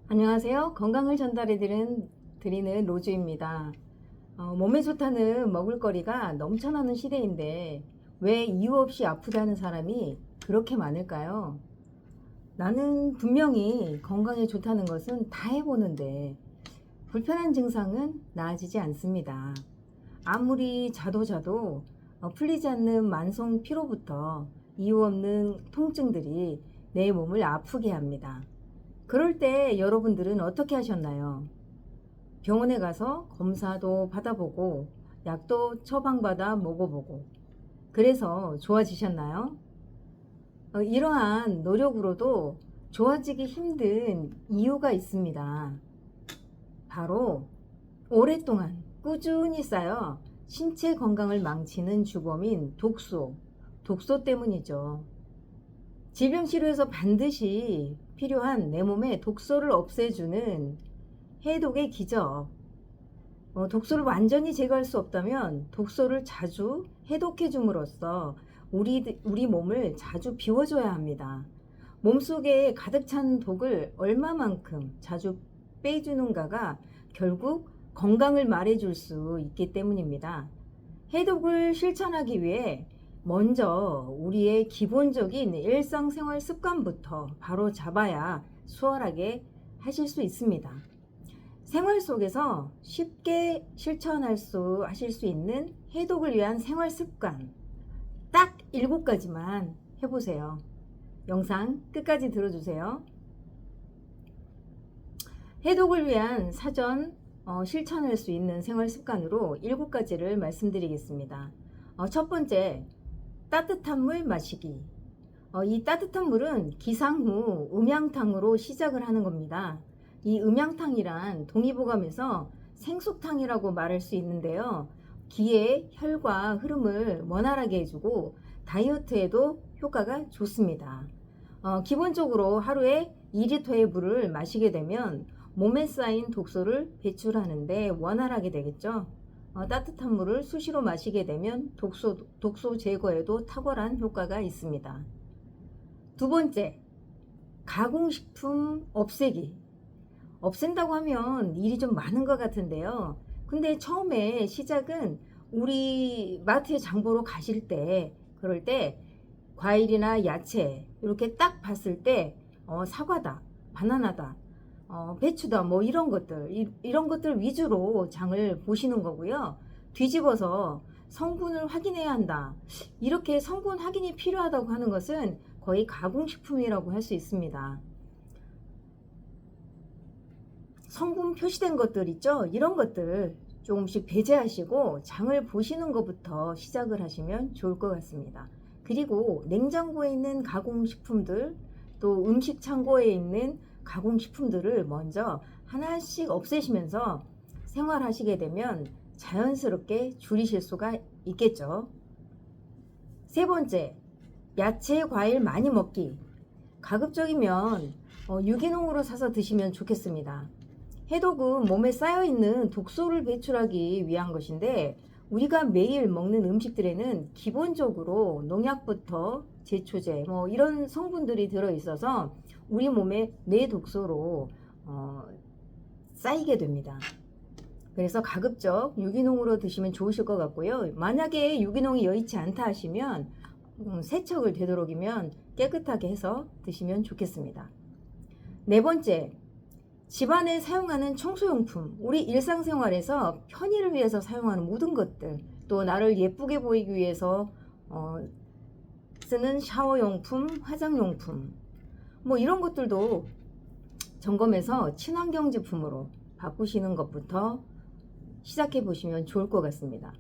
안녕하세요. 건강을 드리는 로즈입니다. 몸에 좋다는 먹을거리가 넘쳐나는 시대인데 왜 이유 없이 아프다는 사람이 그렇게 많을까요? 나는 분명히 건강에 좋다는 것은 다 해보는데 불편한 증상은 나아지지 않습니다. 아무리 자도 풀리지 않는 만성 피로부터 이유 없는 통증들이 내 몸을 아프게 합니다. 그럴 때 여러분들은 어떻게 하셨나요? 병원에 가서 검사도 받아보고 약도 처방받아 먹어보고 그래서 좋아지셨나요? 이러한 노력으로도 좋아지기 힘든 이유가 있습니다. 바로 오랫동안 꾸준히 쌓여 신체 건강을 망치는 주범인 독소 때문이죠. 질병 치료에서 반드시 필요한 내 몸의 독소를 없애주는 해독의 기적. 독소를 완전히 제거할 수 없다면 독소를 자주 해독해 줌으로써 우리 몸을 자주 비워줘야 합니다. 몸속에 가득 찬 독을 얼마만큼 자주 빼주는가가 결국 건강을 말해줄 수 있기 때문입니다. 해독을 실천하기 위해 먼저 우리의 기본적인 일상생활 습관부터 바로 잡아야 수월하게 하실 수 있습니다. 생활 속에서 쉽게 하실 수 있는 해독을 위한 생활 습관 딱 7가지만 해보세요. 영상 끝까지 들어주세요. 해독을 위한 사전 실천할 수 있는 생활 습관으로 7가지를 말씀드리겠습니다. 첫 번째, 따뜻한 물 마시기. 이 따뜻한 물은 기상 후 음양탕으로 시작을 하는 겁니다. 이 음양탕이란 동의보감에서 생수탕이라고 말할 수 있는데요. 기의 혈과 흐름을 원활하게 해주고 다이어트에도 효과가 좋습니다. 기본적으로 하루에 2리터의 물을 마시게 되면 몸에 쌓인 독소를 배출하는데 원활하게 되겠죠. 따뜻한 물을 수시로 마시게 되면 독소 제거에도 탁월한 효과가 있습니다. 두 번째, 가공식품 없애기. 없앤다고 하면 일이 좀 많은 것 같은데요. 근데 처음에 시작은 우리 마트에 장 보러 가실 때, 그럴 때 과일이나 야채 이렇게 딱 봤을 때 사과다, 바나나다, 배추다, 뭐 이런 것들 위주로 장을 보시는 거고요. 뒤집어서 성분을 확인해야 한다. 이렇게 성분 확인이 필요하다고 하는 것은 거의 가공식품이라고 할 수 있습니다. 성분 표시된 것들 있죠? 이런 것들 조금씩 배제하시고 장을 보시는 것부터 시작을 하시면 좋을 것 같습니다. 그리고 냉장고에 있는 가공식품들, 또 음식 창고에 있는 가공식품들을 먼저 하나씩 없애시면서 생활하시게 되면 자연스럽게 줄이실 수가 있겠죠. 세 번째, 야채, 과일 많이 먹기. 가급적이면 유기농으로 사서 드시면 좋겠습니다. 해독은 몸에 쌓여있는 독소를 배출하기 위한 것인데 우리가 매일 먹는 음식들에는 기본적으로 농약부터 제초제 뭐 이런 성분들이 들어있어서 우리 몸에 뇌독소로 쌓이게 됩니다. 그래서 가급적 유기농으로 드시면 좋으실 것 같고요. 만약에 유기농이 여의치 않다 하시면 세척을 되도록이면 깨끗하게 해서 드시면 좋겠습니다. 네 번째, 집안에 사용하는 청소용품, 우리 일상생활에서 편의를 위해서 사용하는 모든 것들, 또 나를 예쁘게 보이기 위해서 쓰는 샤워용품, 화장용품, 뭐 이런 것들도 점검해서 친환경 제품으로 바꾸시는 것부터 시작해 보시면 좋을 것 같습니다.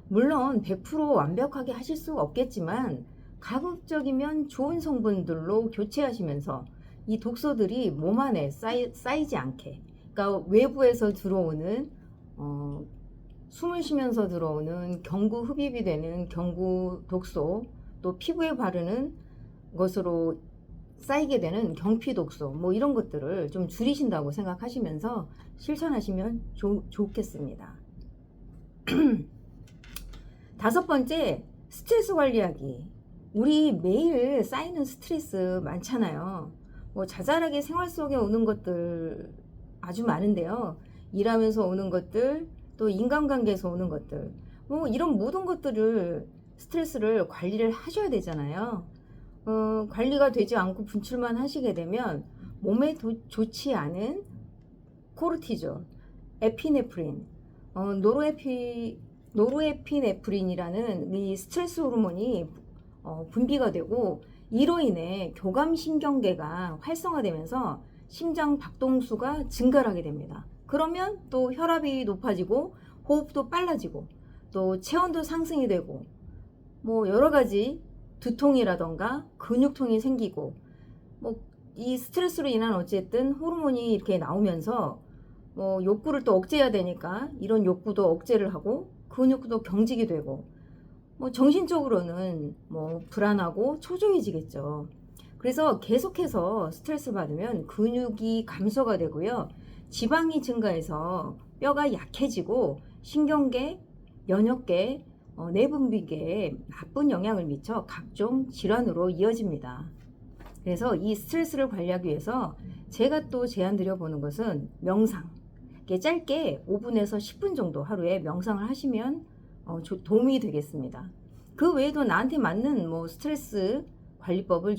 물론 100% 완벽하게 하실 수 없겠지만 가급적이면 좋은 성분들로 교체하시면서 이 독소들이 몸 안에 쌓이지 않게, 그러니까 외부에서 들어오는 숨을 쉬면서 들어오는 경구 흡입이 되는 경구 독소, 또 피부에 바르는 것으로 쌓이게 되는 경피 독소, 뭐 이런 것들을 좀 줄이신다고 생각하시면서 실천하시면 좋겠습니다. 다섯 번째, 스트레스 관리하기. 우리 매일 쌓이는 스트레스 많잖아요. 뭐 자잘하게 생활 속에 오는 것들 아주 많은데요. 일하면서 오는 것들, 또 인간관계에서 오는 것들, 뭐 이런 모든 것들을 스트레스를 관리를 하셔야 되잖아요. 관리가 되지 않고 분출만 하시게 되면 몸에 좋지 않은 코르티졸, 에피네프린, 노르에피네프린이라는 이 스트레스 호르몬이 분비가 되고, 이로 인해 교감신경계가 활성화되면서 심장 박동수가 증가를 하게 됩니다. 그러면 또 혈압이 높아지고 호흡도 빨라지고 또 체온도 상승이 되고 뭐 여러 가지 두통이라던가 근육통이 생기고, 뭐 이 스트레스로 인한 어쨌든 호르몬이 이렇게 나오면서 뭐 욕구를 또 억제해야 되니까 이런 욕구도 억제를 하고 근육도 경직이 되고, 뭐 정신적으로는 뭐 불안하고 초조해지겠죠. 그래서 계속해서 스트레스 받으면 근육이 감소가 되고요. 지방이 증가해서 뼈가 약해지고 신경계, 면역계, 내분비계에 나쁜 영향을 미쳐 각종 질환으로 이어집니다. 그래서 이 스트레스를 관리하기 위해서 제가 또 제안 드려보는 것은 명상. 짧게 5분에서 10분 정도 하루에 명상을 하시면 도움이 되겠습니다. 그 외에도 나한테 맞는 뭐 스트레스 관리법을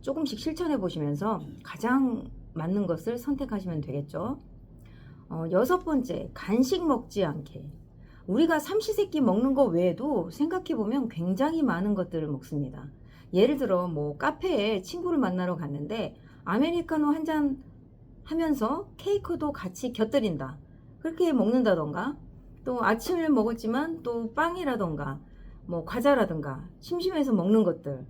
조금씩 실천해 보시면서 가장 맞는 것을 선택하시면 되겠죠. 6번째, 간식 먹지 않게. 우리가 삼시세끼 먹는 거 외에도 생각해 보면 굉장히 많은 것들을 먹습니다. 예를 들어 뭐 카페에 친구를 만나러 갔는데 아메리카노 한 잔 하면서 케이크도 같이 곁들인다, 그렇게 먹는다던가, 또 아침을 먹었지만 또 빵이라던가 뭐 과자라던가 심심해서 먹는 것들,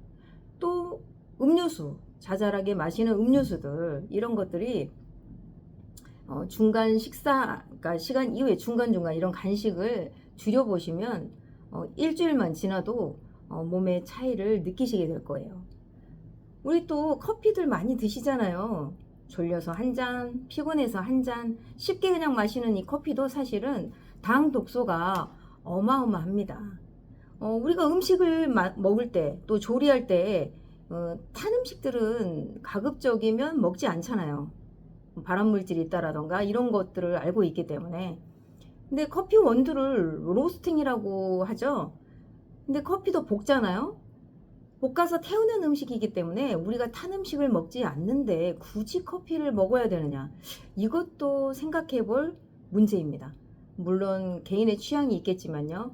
또 음료수, 자잘하게 마시는 음료수들, 이런 것들이 중간 식사, 그러니까 시간 이후에 중간중간 이런 간식을 줄여보시면 일주일만 지나도 몸의 차이를 느끼시게 될 거예요. 우리 또 커피들 많이 드시잖아요. 졸려서 한 잔, 피곤해서 한 잔, 쉽게 그냥 마시는 이 커피도 사실은 당 독소가 어마어마합니다. 우리가 음식을 먹을 때, 또 조리할 때 탄 음식들은 가급적이면 먹지 않잖아요. 발암물질이 있다라던가 이런 것들을 알고 있기 때문에. 근데 커피 원두를 로스팅이라고 하죠. 근데 커피도 볶잖아요. 볶아서 태우는 음식이기 때문에 우리가 탄 음식을 먹지 않는데 굳이 커피를 먹어야 되느냐, 이것도 생각해 볼 문제입니다. 물론 개인의 취향이 있겠지만요.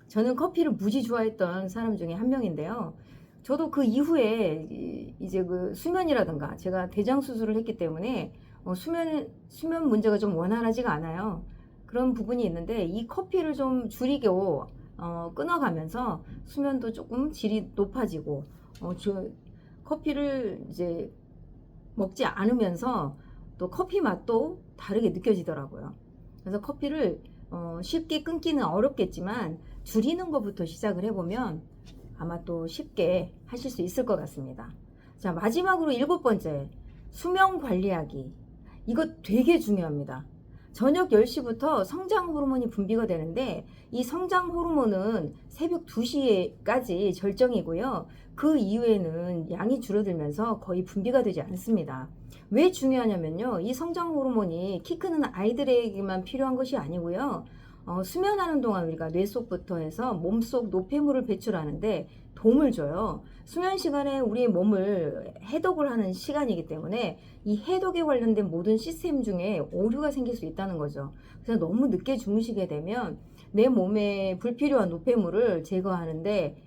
저는 커피를 무지 좋아했던 사람 중에 한 명인데요. 저도 그 이후에 이제 그 수면이라든가, 제가 대장 수술을 했기 때문에 수면 문제가 좀 원활하지가 않아요. 그런 부분이 있는데 이 커피를 좀 줄이고 끊어가면서 수면도 조금 질이 높아지고, 커피를 이제 먹지 않으면서 또 커피 맛도 다르게 느껴지더라고요. 그래서 커피를 쉽게 끊기는 어렵겠지만 줄이는 것부터 시작을 해보면 아마 또 쉽게 하실 수 있을 것 같습니다. 자, 마지막으로 7번째, 수면 관리하기. 이거 되게 중요합니다. 저녁 10시부터 성장 호르몬이 분비가 되는데 이 성장 호르몬은 새벽 2시까지 절정이고요. 그 이후에는 양이 줄어들면서 거의 분비가 되지 않습니다. 왜 중요하냐면요, 이 성장 호르몬이 키 크는 아이들에게만 필요한 것이 아니고요. 수면하는 동안 우리가 뇌 속부터 해서 몸속 노폐물을 배출하는데 도움을 줘요. 수면 시간에 우리의 몸을 해독을 하는 시간이기 때문에 이 해독에 관련된 모든 시스템 중에 오류가 생길 수 있다는 거죠. 그래서 너무 늦게 주무시게 되면 내 몸에 불필요한 노폐물을 제거하는데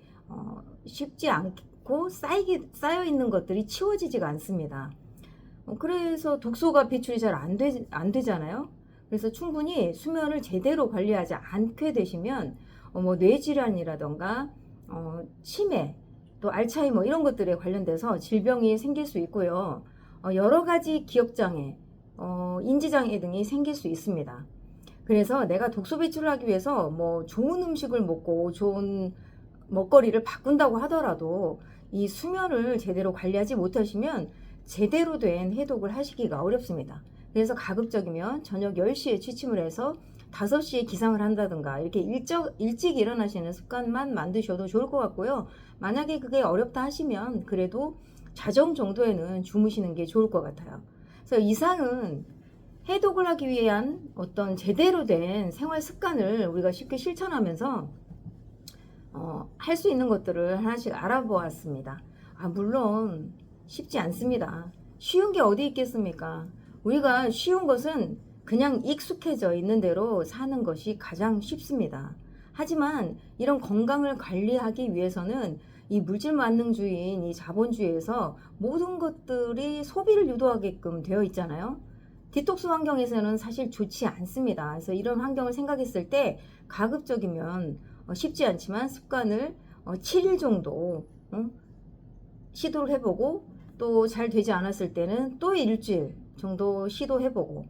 쉽지 않고 쌓여 있는 것들이 치워지지가 않습니다. 그래서 독소가 배출이 잘 안 되잖아요. 그래서 충분히 수면을 제대로 관리하지 않게 되시면 뭐 뇌질환이라던가 치매, 또 알츠하이머 이런 것들에 관련돼서 질병이 생길 수 있고요. 여러 가지 기억장애, 인지장애 등이 생길 수 있습니다. 그래서 내가 독소 배출을 하기 위해서 뭐 좋은 음식을 먹고 좋은 먹거리를 바꾼다고 하더라도 이 수면을 제대로 관리하지 못하시면 제대로 된 해독을 하시기가 어렵습니다. 그래서 가급적이면 저녁 10시에 취침을 해서 5시에 기상을 한다든가 이렇게 일찍 일어나시는 습관만 만드셔도 좋을 것 같고요. 만약에 그게 어렵다 하시면 그래도 자정 정도에는 주무시는 게 좋을 것 같아요. 그래서 이상은 해독을 하기 위한 어떤 제대로 된 생활 습관을 우리가 쉽게 실천하면서 할 수 있는 것들을 하나씩 알아보았습니다. 물론 쉽지 않습니다. 쉬운 게 어디 있겠습니까? 우리가 쉬운 것은 그냥 익숙해져 있는 대로 사는 것이 가장 쉽습니다. 하지만 이런 건강을 관리하기 위해서는 이 물질 만능주의인 이 자본주의에서 모든 것들이 소비를 유도하게끔 되어 있잖아요. 디톡스 환경에서는 사실 좋지 않습니다. 그래서 이런 환경을 생각했을 때 가급적이면 쉽지 않지만 습관을 7일 정도 시도를 해보고, 또 잘 되지 않았을 때는 또 일주일 정도 시도해보고,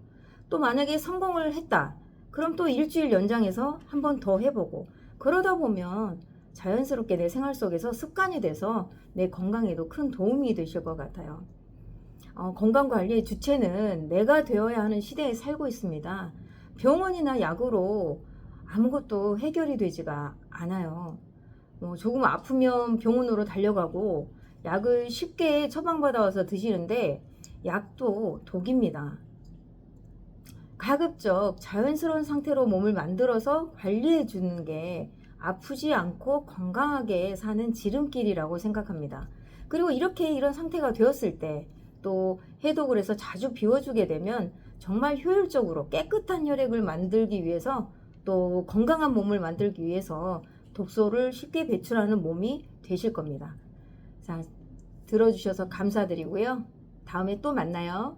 또 만약에 성공을 했다 그럼 또 일주일 연장해서 한 번 더 해보고, 그러다 보면 자연스럽게 내 생활 속에서 습관이 돼서 내 건강에도 큰 도움이 되실 것 같아요. 건강관리의 주체는 내가 되어야 하는 시대에 살고 있습니다. 병원이나 약으로 아무것도 해결이 되지가 않아요. 조금 아프면 병원으로 달려가고 약을 쉽게 처방받아와서 드시는데 약도 독입니다. 가급적 자연스러운 상태로 몸을 만들어서 관리해 주는 게 아프지 않고 건강하게 사는 지름길이라고 생각합니다. 그리고 이렇게 이런 상태가 되었을 때 또 해독을 해서 자주 비워주게 되면 정말 효율적으로 깨끗한 혈액을 만들기 위해서, 또 건강한 몸을 만들기 위해서 독소를 쉽게 배출하는 몸이 되실 겁니다. 자, 들어주셔서 감사드리고요. 다음에 또 만나요.